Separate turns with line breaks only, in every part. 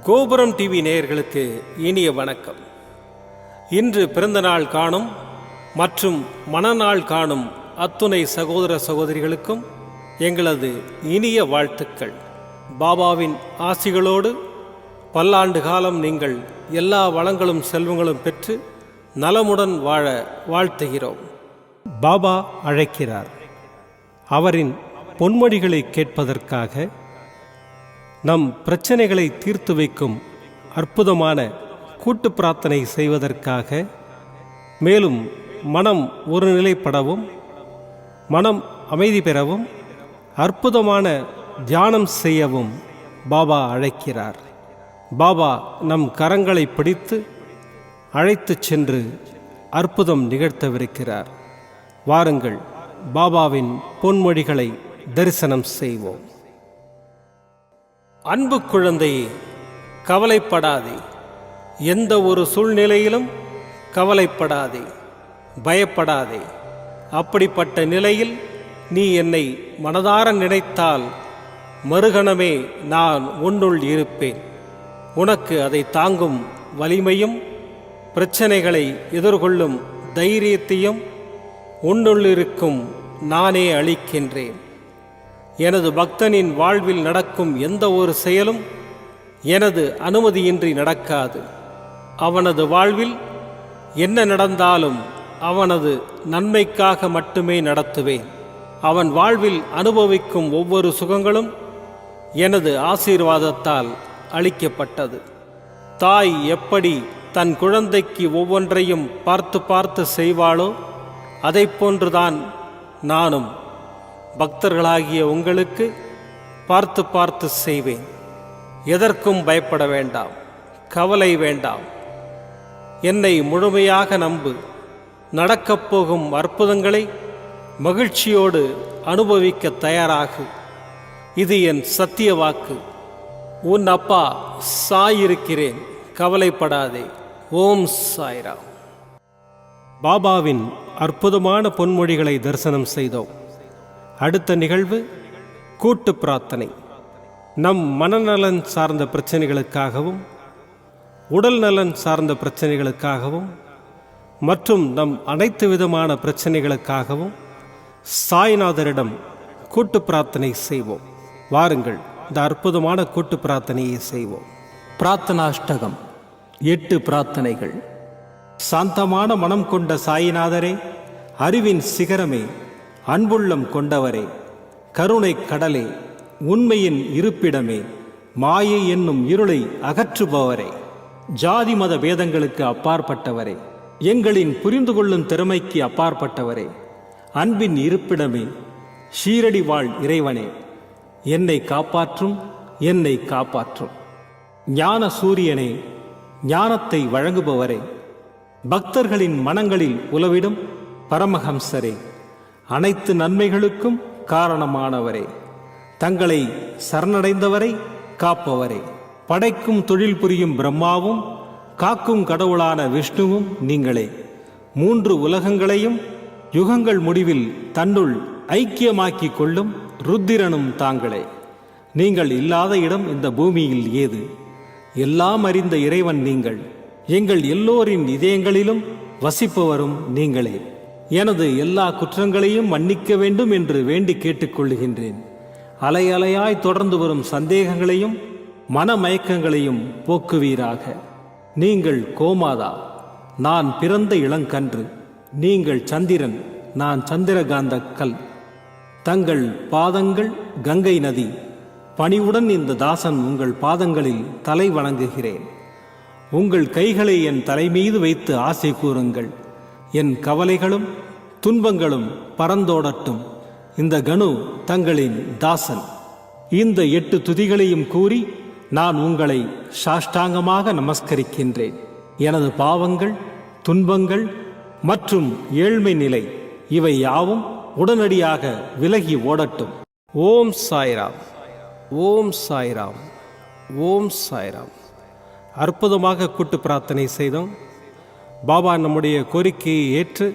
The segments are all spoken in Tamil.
கோபுரம் டிவி நேயர்களுக்கு இனிய வணக்கம். இன்று பிறந்தநாள் காணும் மற்றும் மணநாள் காணும் அத்துணை சகோதர சகோதரிகளுக்கும் எங்களது இனிய வாழ்த்துக்கள். பாபாவின் ஆசிகளோடு பல்லாண்டு காலம் நீங்கள் எல்லா வளங்களும் செல்வங்களும் பெற்று நலமுடன் வாழ வாழ்த்துகிறோம். பாபா அழைக்கிறார். அவரின் பொன்மொழிகளை கேட்பதற்காக, நம் பிரச்சனைகளை தீர்த்து வைக்கும் அற்புதமான கூட்டு பிரார்த்தனை செய்வதற்காக, மேலும் மனம் ஒருநிலைப்படவும் மனம் அமைதி பெறவும் அற்புதமான தியானம் செய்யவும் பாபா அழைக்கிறார். பாபா நம் கரங்களை பிடித்து அழைத்துச் சென்று அற்புதம் நிகழ்த்தவிருக்கிறார். வாருங்கள், பாபாவின் பொன்மொழிகளை தரிசனம் செய்வோம். அன்பு குழந்தையே, கவலைப்படாதே. எந்த ஒரு சூழ்நிலையிலும் கவலைப்படாதே, பயப்படாதே. அப்படிப்பட்ட நிலையில் நீ என்னை மனதார நினைத்தால் மறுகணமே நான் உன்னுள் இருப்பேன். உனக்கு அதை தாங்கும் வலிமையும் பிரச்சனைகளை எதிர்கொள்ளும் தைரியத்தையும் உன்னுள்ளிருக்கும் நானே அளிக்கின்றேன். எனது பக்தனின் வாழ்வில் நடக்கும் எந்த ஒரு செயலும் எனது அனுமதியின்றி நடக்காது. அவனது வாழ்வில் என்ன நடந்தாலும் அவனது நன்மைக்காக மட்டுமே நடத்துவேன். அவன் வாழ்வில் அனுபவிக்கும் ஒவ்வொரு சுகங்களும் எனது ஆசீர்வாதத்தால் அளிக்கப்பட்டது. தாய் எப்படி தன் குழந்தைக்கு ஒவ்வொன்றையும் பார்த்து பார்த்து செய்வாளோ அதைப்போன்றுதான் நானும் பக்தர்களாகிய உங்களுக்கு பார்த்து பார்த்து செய்வேன். எதற்கும் பயப்பட வேண்டாம், கவலை வேண்டாம். என்னை முழுமையாக நம்பு. நடக்கப் போகும் அற்புதங்களை மகிழ்ச்சியோடு அனுபவிக்க தயாராகு. இது என் சத்திய வாக்கு. உன் அப்பா சாயிருக்கிறேன், கவலைப்படாதே. ஓம் சாய்ராம். பாபாவின் அற்புதமான பொன்மொழிகளை தரிசனம் செய்தோம். அடுத்த நிகழ்வு கூட்டு பிரார்த்தனை. நம் மனநலன் சார்ந்த பிரச்சனைகளுக்காகவும் உடல் நலன் சார்ந்த பிரச்சனைகளுக்காகவும் மற்றும் நம் அனைத்து விதமான பிரச்சனைகளுக்காகவும் சாய்நாதரிடம் கூட்டு பிரார்த்தனை செய்வோம். வாருங்கள், இந்த அற்புதமான கூட்டு பிரார்த்தனையை செய்வோம். பிரார்த்தனாஷ்டகம். 8 பிரார்த்தனைகள். சாந்தமான மனம் கொண்ட சாயிநாதரே, அறிவின் சிகரமே, அன்புள்ளம் கொண்டவரே, கருணை கடலே, உண்மையின் இருப்பிடமே, மாயை என்னும் இருளை அகற்றுபவரே, ஜாதி மத பேதங்களுக்கு அப்பாற்பட்டவரே, எங்களின் புரிந்து கொள்ளும் திறமைக்கு அப்பாற்பட்டவரே, அன்பின் இருப்பிடமே, ஷீரடி வாழ் இறைவனே, என்னை காப்பாற்றும், என்னை காப்பாற்றும். ஞான சூரியனே, ஞானத்தை வழங்குபவரே, பக்தர்களின் மனங்களில் உலவிடும் பரமஹம்சரே, அனைத்து நன்மைகளுக்கும் காரணமானவரே, தங்களை சரணடைந்தவரை காப்பவரே, படைக்கும் தொழில் புரியும் பிரம்மாவும் காக்கும் கடவுளான விஷ்ணுவும் நீங்களே. 3 உலகங்களையும் யுகங்கள் முடிவில் தன்னுள் ஐக்கியமாக்கிக் கொள்ளும் ருத்திரனும் தாங்களே. நீங்கள் இல்லாத இடம் இந்த பூமியில் ஏது? எல்லாம் அறிந்த இறைவன் நீங்கள். எங்கள் எல்லோரின் இதயங்களிலும் வசிப்பவரும் நீங்களே. எனது எல்லா குற்றங்களையும் மன்னிக்க வேண்டும் என்று வேண்டி கேட்டுக்கொள்ளுகின்றேன். அலை அலையாய் தொடர்ந்து வரும் சந்தேகங்களையும் மனமயக்கங்களையும் போக்குவீராக. நீங்கள் கோமாதா, நான் பிறந்த இளங்கன்று. நீங்கள் சந்திரன், நான் சந்திரகாந்த கல். தங்கள் பாதங்கள் கங்கை நதி. பணிவுடன் இந்த தாசன் உங்கள் பாதங்களில் தலை வணங்குகிறேன். உங்கள் கைகளை என் தலைமீது வைத்து ஆசை கூறுங்கள். என் கவலைகளும் துன்பங்களும் பறந்தோடட்டும். இந்த கணு தங்களின் தாசன். இந்த 8 துதிகளையும் கூறி நான் உங்களை சாஷ்டாங்கமாக நமஸ்கரிக்கின்றேன். எனது பாவங்கள், துன்பங்கள் மற்றும் ஏழ்மை நிலை இவை யாவும் உடனடியாக விலகி ஓடட்டும். ஓம் சாய்ராம், ஓம் சாய்ராம், ஓம் சாய்ராம். அற்புதமாக கூட்டு பிரார்த்தனை செய்தோம். பாபா நம்முடைய கோரிக்கையை ஏற்று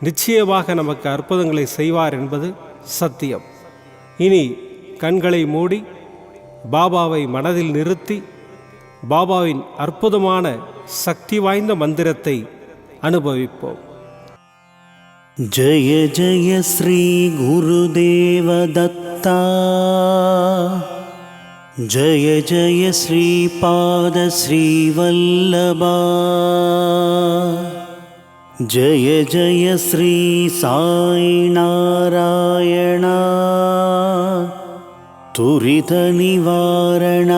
நிச்சயமாக நமக்கு அற்புதங்களை செய்வார் என்பது சத்தியம். இனி கண்களை மூடி பாபாவை மனதில் நிறுத்தி பாபாவின் அற்புதமான சக்தி வாய்ந்த மந்திரத்தை அனுபவிப்போம்.
जय जय श्री गुरुदेव दत्ता, जय जय श्रीपाद श्रीवल्लभा, जय जय श्री साई नारायण, तुरित निवारण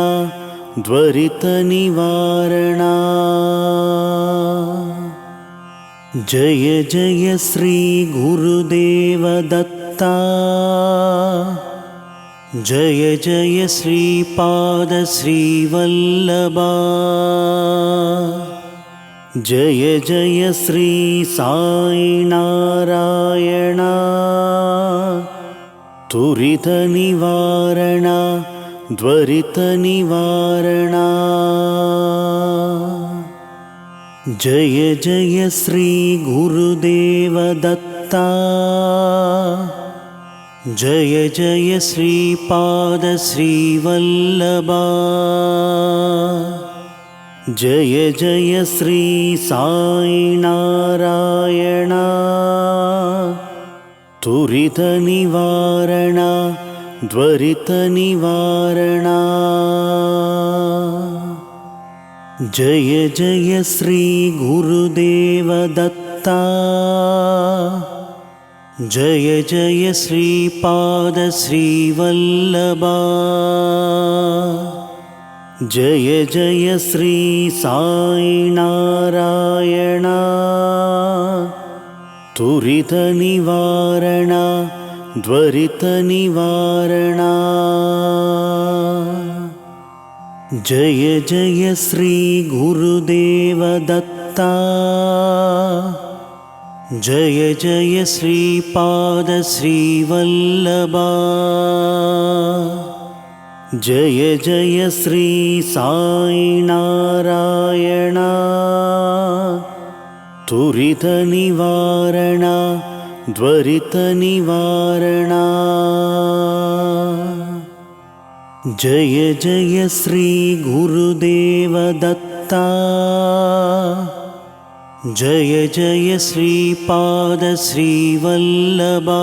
त्वरित निवारण। जय जय श्री गुरुदेव दत्ता, जय जय श्रीपाद श्रीवल्लभा, जय जय श्री साई नारायण, तुरित निवारण त्वरित निवारण। जय जय श्री गुरुदेव दत्ता, जय जय श्रीपाद श्रीवल्लभा, जय जय श्री साई नारायण, तुरित निवारण त्वरित निवारण। जय जय श्री गुरुदेव दत्ता, जय जय श्रीपाद श्रीवल्लभा, जय जय श्री साई नारायण, तुरित निवारण त्वरित निवारण। जय जय श्री गुरुदेव दत्ता, जय जय श्रीपाद श्रीवल्लभा, जय जय श्री साई नारायण, तुरित निवारण त्वरित निवारण। जय जय श्री गुरुदेव दत्ता, जय जय श्रीपाद श्रीवल्लभा,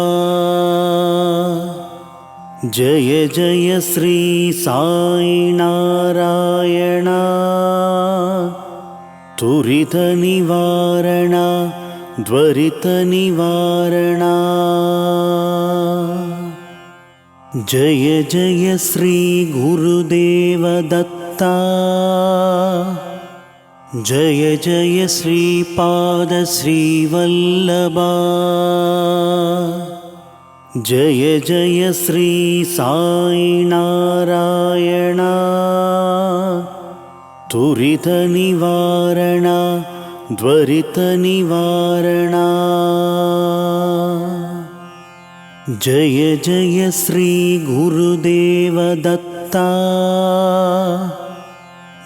जय जय श्री साई नारायण, तुरित निवारण त्वरित निवारण। जय जय श्री गुरुदेव दत्ता, जय जय श्रीपाद श्रीवल्लभा, जय जय श्री साई नारायण, तुरित निवारण त्वरित निवारण। जय जय श्री गुरुदेव दत्ता,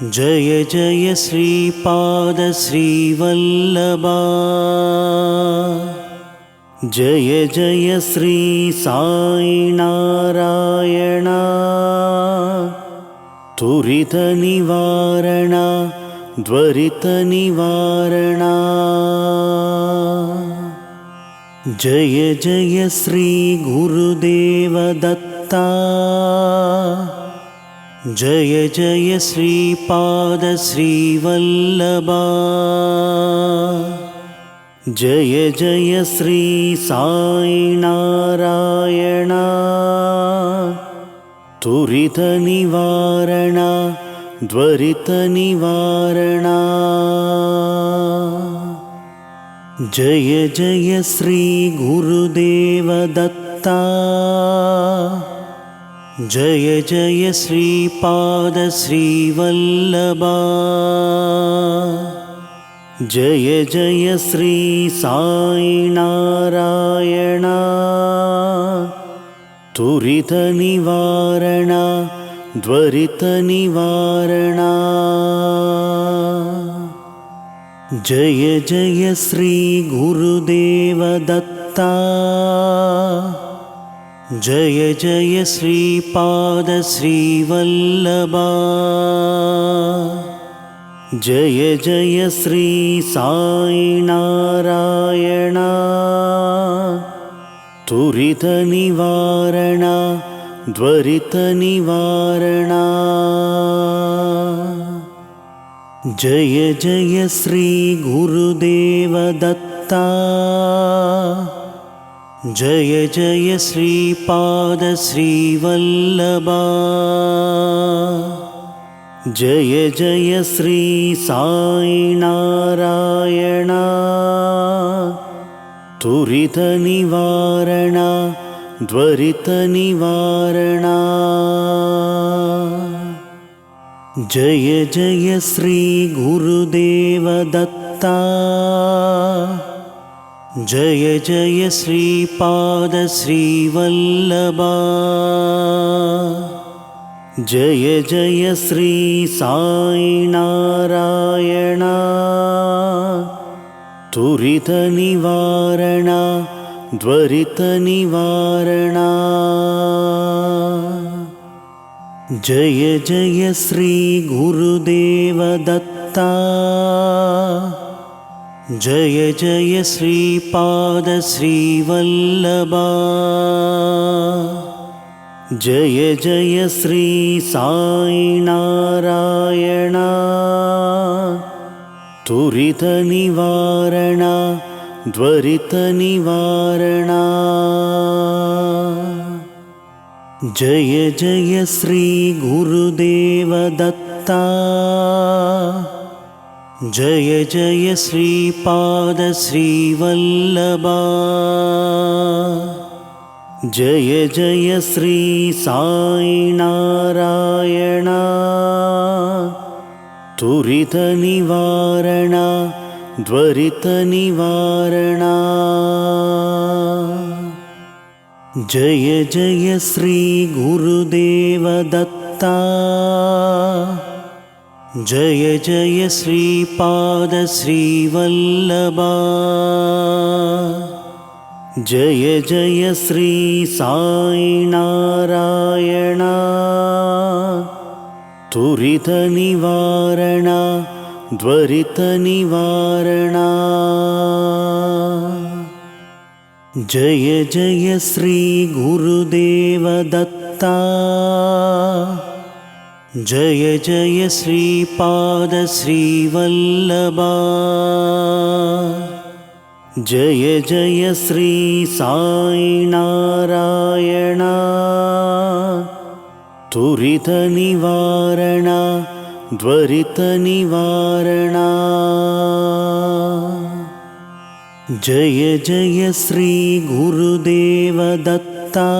जय जय श्रीपाद श्रीवल्लभा, जय जय श्री साई नारायण, तुरित निवारण त्वरित निवारण। जय जय श्री गुरुदेव दत्ता, जय जय श्रीपाद श्रीवल्लभा, जय जय श्री साई नारायण, तुरित निवारण त्वरित निवारण। जय जय श्री गुरुदेव दत्ता, जय जय श्रीपाद श्रीवल्लभा, जय जय श्री साई नारायण, तुरित निवारण त्वरित निवारण। जय जय श्री गुरुदेव दत्ता, जय जय श्रीपाद श्रीवल्लभा, जय जय श्री साई नारायण त्वरित निवारण त्वरित निवारण जय जय श्री गुरुदेव दत्ता जय जय श्रीपाद श्रीवल्लभा जय जय श्री साई नारायण त्वरित निवारण त्वरित निवारण जय जय श्री गुरुदेव दत्ता जय जय श्रीपाद श्रीवल्लभा जय जय श्री साई नारायण त्वरित निवारण त्वरित निवारण जय जय श्री गुरुदेव दत्ता जय जय श्रीपाद श्रीवल्लभा जय जय श्री साई नारायण त्वरित निवारण त्वरित निवारण जय जय श्री गुरुदेव दत्ता जय जय श्रीपाद श्रीवल्लभा जय जय श्री साई नारायण त्वरित निवारण त्वरित निवारण जय जय श्री गुरुदेव दत्ता जय जय श्रीपाद श्रीवल्लभा जय जय श्री साई नारायण त्वरित निवारण त्वरित निवारण जय जय श्री गुरुदेव दत्ता जय जय श्रीपाद श्रीवल्लभा जय जय श्री साई नारायण त्वरित निवारण त्वरित निवारण जय जय श्री गुरुदेव दत्ता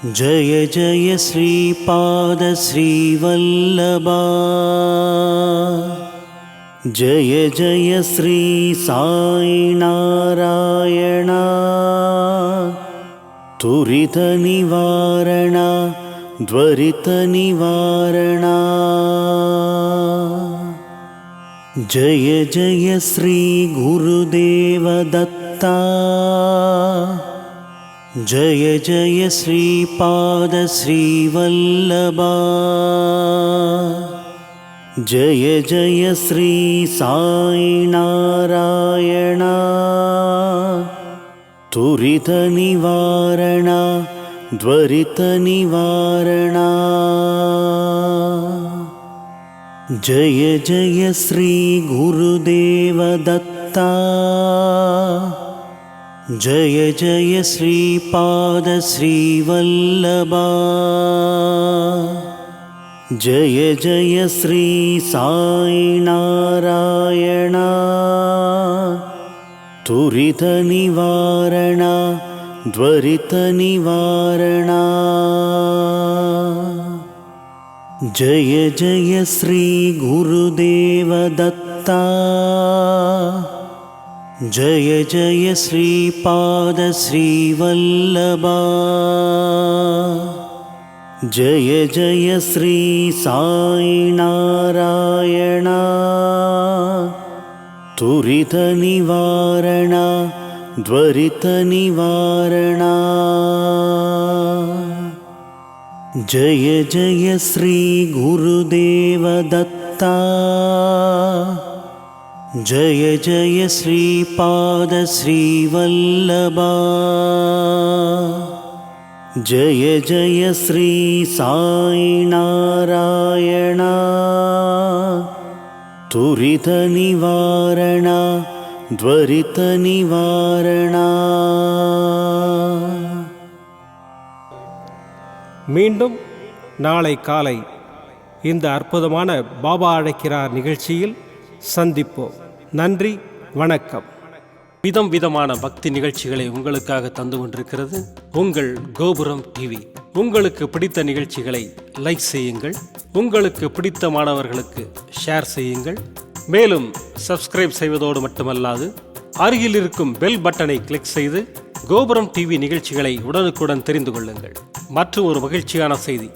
जय जय श्रीपाद श्रीवल्लभा जय जय श्री साई नारायण त्वरित निवारण त्वरित निवारण जय जय श्री गुरुदेव दत्ता जय जय श्रीपाद श्रीवल्लभा जय जय श्री साई नारायण त्वरित निवारण त्वरित निवारण जय जय श्री गुरुदेव दत्ता जय जय श्रीपाद श्रीवल्लभा जय जय श्री साई नारायण त्वरित निवारण त्वरित निवारण जय जय श्री गुरुदेव दत्ता जय जय श्रीपाद श्रीवल्लभा जय जय श्री साई नारायण त्वरित निवारण त्वरित निवारण जय जय श्री गुरुदेव दत्ता माता जय जय श्रीपाद श्रीवल्लभा जय जय श्री साई नारायण तुरित निवारण त्वरित निवारण
மீண்டும் நாளை காலை இந்த அற்புதமான பாபா அழைக்கிறார் நிகழ்ச்சியில் சந்திப்போம். நன்றி, வணக்கம். விதம் விதமான பக்தி நிகழ்ச்சிகளை உங்களுக்காக தந்து கொண்டிருக்கிறது உங்கள் கோபுரம் டிவி. உங்களுக்கு பிடித்த நிகழ்ச்சிகளை லைக் செய்யுங்கள், உங்களுக்கு பிடித்த மாணவர்களுக்கு ஷேர் செய்யுங்கள். மேலும் சப்ஸ்கிரைப் செய்வதோடு மட்டுமல்லாது அருகில் இருக்கும் பெல் பட்டனை கிளிக் செய்து கோபுரம் டிவி நிகழ்ச்சிகளை உடனுக்குடன் தெரிந்து கொள்ளுங்கள். மற்றும் ஒரு மகிழ்ச்சியான செய்தி,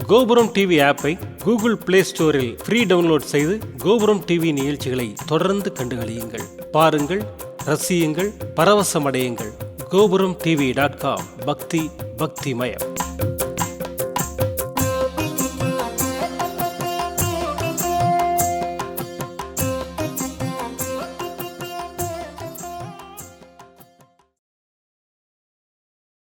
கோபுரம் டிவி ஆப்பை கூகுள் பிளே ஸ்டோரில் ஃப்ரீ டவுன்லோட் செய்து கோபுரம் டிவி நிகழ்ச்சிகளை தொடர்ந்து கண்டுகளியுங்கள். பாருங்கள், ரசியுங்கள், பரவசமடையுங்கள். gopuramtv.com பக்தி பக்திமயம்.